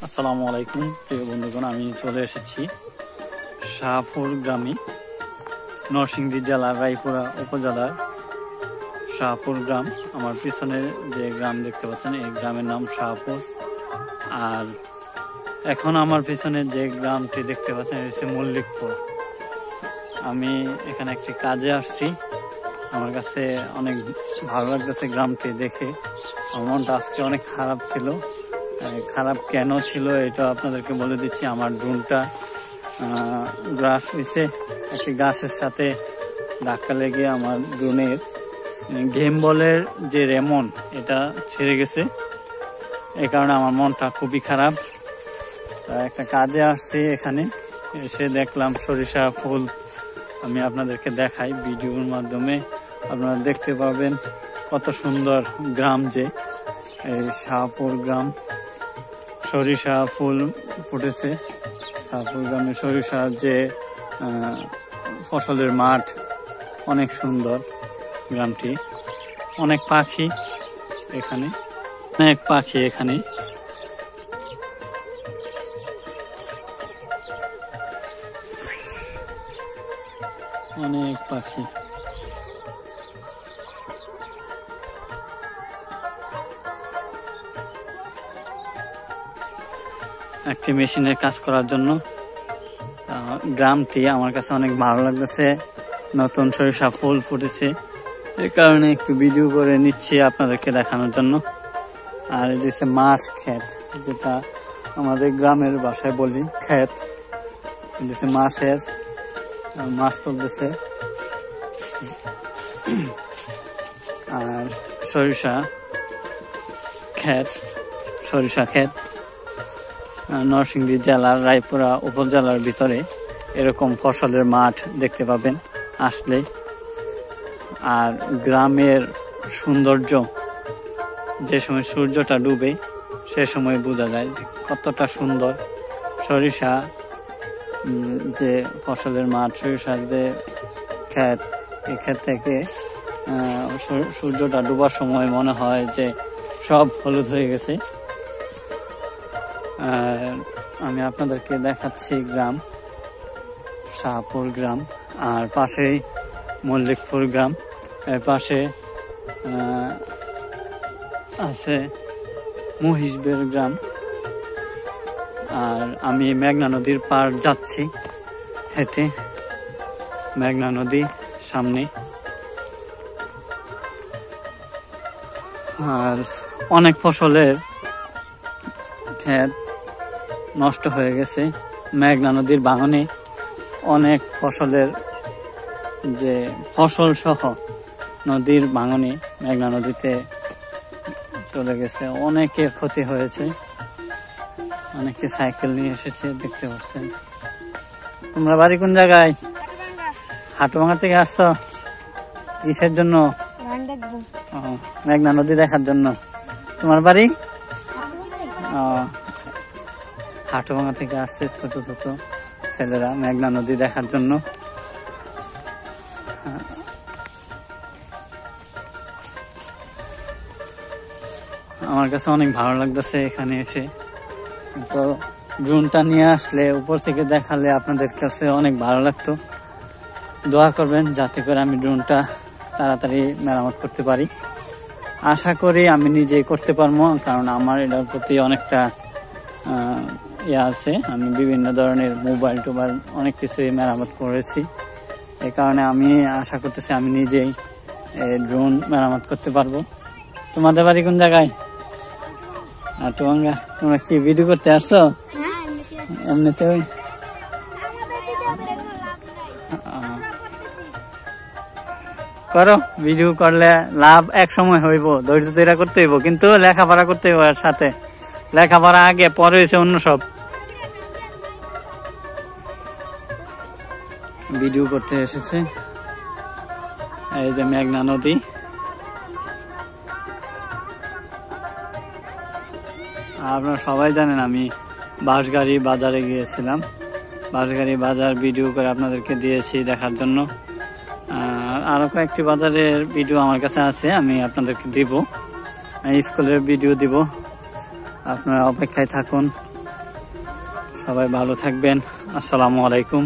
আসসালামু আলাইকুম প্রিয় বন্ধুগণ, আমি চলে এসেছি শাহপুর গ্রামে, নরসিংদী জেলার রায়পুরা উপজেলার শাহপুর গ্রাম। আমার পিছনে যে গ্রাম দেখতে পাচ্ছেন এই গ্রামের নাম শাহপুর। আর এখন আমার পিছনে যে গ্রামটি দেখতে পাচ্ছেন এটা হচ্ছে মল্লিকপুর। আমি এখানে একটি কাজে আসছি, আমার কাছে অনেক ভালো লাগতেছে গ্রামটি দেখে। আমার মনটা আজকে অনেক খারাপ ছিল। খারাপ কেন ছিল এটা আপনাদেরকে বলে দিচ্ছি। আমার ড্রোনটা গ্রাস হয়েছে, একটি গাছের সাথে ধাক্কা লেগে আমার ড্রোনের গেম বলের যে রেমন এটা ছেড়ে গেছে। এই কারণে আমার মনটা খুবই খারাপ। একটা কাজে আসছি, এখানে এসে দেখলাম সরিষা ফুল। আমি আপনাদেরকে দেখাই ভিডিওর মাধ্যমে, আপনারা দেখতে পাবেন কত সুন্দর গ্রাম যে এই শাহপুর গ্রাম। সরিষা ফুল ফুটেছে শাহপুর গ্রামে। সরিষার যে ফসলের মাঠ, অনেক সুন্দর গ্রামটি। অনেক পাখি এখানে, অনেক পাখি এখানে। অনেক পাখি। একটি মেশিনের কাজ করার জন্য গ্রামটি আমার কাছে অনেক ভালো লাগতেছে। নতুন সরিষা ফুল ফুটেছে, এই কারণে একটু ভিডিও করে নিচ্ছি আপনাদেরকে দেখানোর জন্য। আর এই যে মাছ ক্ষেত, যেটা আমাদের গ্রামের ভাষায় বলি ক্ষেত, মাছের মাছ তুলতেছে। আর সরিষা ক্ষেত, সরিষা ক্ষেত নরসিংদী জেলার রায়পুরা উপজেলার ভিতরে এরকম ফসলের মাঠ দেখতে পাবেন আসলে। আর গ্রামের সৌন্দর্য যে সময় সূর্যটা ডুবে সে সময় বোঝা যায় কতটা সুন্দর। সরিষা যে ফসলের মাঠ, সরিষার যে ক্ষেত, এই ক্ষেত থেকে সূর্যটা ডুবার সময় মনে হয় যে সব হলুদ হয়ে গেছে। আমি আপনাদেরকে দেখাচ্ছি গ্রাম, শাহপুর গ্রাম। আর পাশেই মল্লিকপুর গ্রাম, এর পাশে আছে মহিষবের গ্রাম। আর আমি মেঘনা নদীর পার যাচ্ছি হেঁটে, মেঘনা নদী সামনে। আর অনেক ফসলের ক্ষেত নষ্ট হয়ে গেছে মেঘনা নদীর ভাঙনে। অনেক ফসলের যে ফসল সহ নদীর ভাঙনে মেঘনা নদীতে চলে গেছে, অনেকের ক্ষতি হয়েছে। অনেকে সাইকেল নিয়ে এসেছে, দেখতে পাচ্ছেন। তোমরা বাড়ি কোন জায়গায়? হাটুভাঙ্গা থেকে আসছো কিসের জন্য? মেঘনা নদী দেখার জন্য। তোমার বাড়ি? হাটুভাঙ্গা থেকে আসছে ছোট ছোট ছেলেরা মেঘনা নদী দেখার জন্য। আমার কাছে অনেক ভালো লাগতেছে এখানে এসে। তো ড্রোনটা নিয়ে আসলে উপর থেকে দেখালে আপনাদের কাছে অনেক ভালো লাগতো। দোয়া করবেন যাতে করে আমি ড্রোনটা তাড়াতাড়ি মেরামত করতে পারি। আশা করি আমি নিজেই করতে পারবো, কারণ আমার এটার প্রতি অনেকটা আছে। আমি বিভিন্ন ধরনের মোবাইল টোবাইল অনেক কিছুই মেরামত করেছি। এই কারণে আমি আশা করতেছি আমি নিজেই ড্রোন মেরামত করতে পারবো। তোমাদের বাড়ি কোন জায়গায়? হাটুভাঙ্গা। তোমরা কি ভিডিও করতে আসছো? এমনিতে করো, ভিডিও করলে লাভ এক সময় হইব, ধৈর্য ধরে করতে হইব, কিন্তু লেখাপড়া করতে হইব। এর সাথে লেখাপড়া আগে, পরে হয়েছে অন্য সব। ভিডিও করতে এসেছে। এই যে মেঘনা নদী। আপনারা সবাই জানেন আমি বাঁশগাড়ি বাজারে গিয়েছিলাম। বাঁশগাড়ি বাজার ভিডিও করে আপনাদেরকে দিয়েছি দেখার জন্য। আরো কয়েকটি বাজারের ভিডিও আমার কাছে আছে, আমি আপনাদেরকে দিব। স্কুলের ভিডিও দিব, আপনারা অপেক্ষায় থাকুন। সবাই ভালো থাকবেন। আসসালামু আলাইকুম।